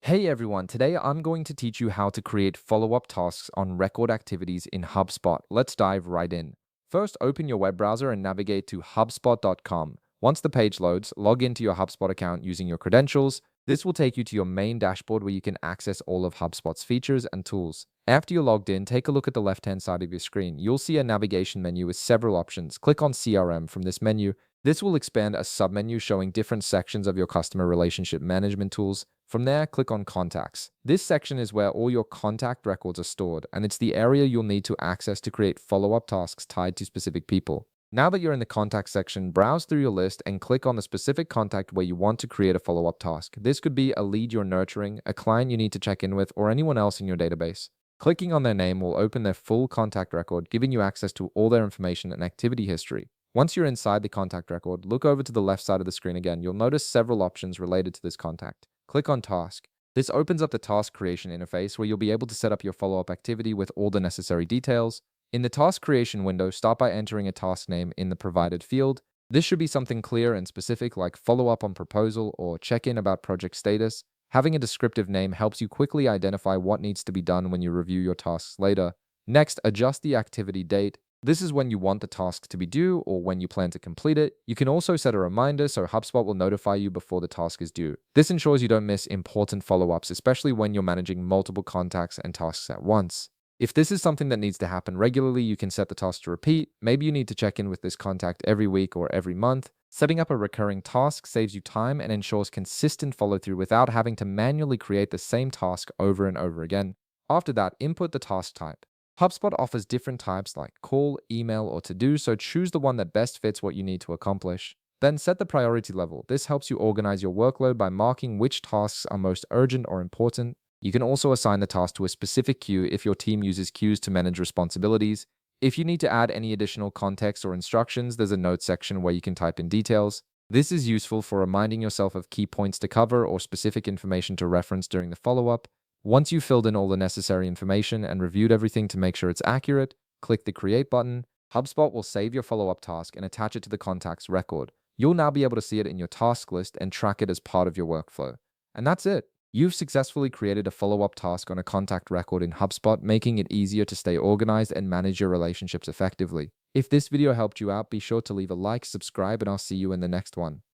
Hey everyone, today I'm going to teach you how to create follow-up tasks on record activities in HubSpot. Let's dive right in. First, open your web browser and navigate to hubspot.com. Once the page loads, log into your HubSpot account using your credentials. This will take you to your main dashboard where you can access all of HubSpot's features and tools. After you're logged in, take a look at the left-hand side of your screen. You'll see a navigation menu with several options. Click on CRM from this menu. This will expand a submenu showing different sections of your customer relationship management tools. From there, click on Contacts. This section is where all your contact records are stored, and it's the area you'll need to access to create follow-up tasks tied to specific people. Now that you're in the Contact section, browse through your list and click on the specific contact where you want to create a follow-up task. This could be a lead you're nurturing, a client you need to check in with, or anyone else in your database. Clicking on their name will open their full contact record, giving you access to all their information and activity history. Once you're inside the contact record, look over to the left side of the screen again. You'll notice several options related to this contact. Click on Task. This opens up the task creation interface where you'll be able to set up your follow-up activity with all the necessary details. In the task creation window, start by entering a task name in the provided field. This should be something clear and specific like follow up on proposal or check in about project status. Having a descriptive name helps you quickly identify what needs to be done when you review your tasks later. Next, adjust the activity date. This is when you want the task to be due or when you plan to complete it. You can also set a reminder so HubSpot will notify you before the task is due. This ensures you don't miss important follow-ups, especially when you're managing multiple contacts and tasks at once. If this is something that needs to happen regularly, you can set the task to repeat. Maybe you need to check in with this contact every week or every month. Setting up a recurring task saves you time and ensures consistent follow-through without having to manually create the same task over and over again. After that, input the task type. HubSpot offers different types like call, email, or to-do, so choose the one that best fits what you need to accomplish. Then set the priority level. This helps you organize your workload by marking which tasks are most urgent or important. You can also assign the task to a specific queue if your team uses queues to manage responsibilities. If you need to add any additional context or instructions, there's a notes section where you can type in details. This is useful for reminding yourself of key points to cover or specific information to reference during the follow-up. Once you've filled in all the necessary information and reviewed everything to make sure it's accurate, click the Create button. HubSpot will save your follow-up task and attach it to the contact's record. You'll now be able to see it in your task list and track it as part of your workflow. And that's it. You've successfully created a follow-up task on a contact record in HubSpot, making it easier to stay organized and manage your relationships effectively. If this video helped you out, be sure to leave a like, subscribe, and I'll see you in the next one.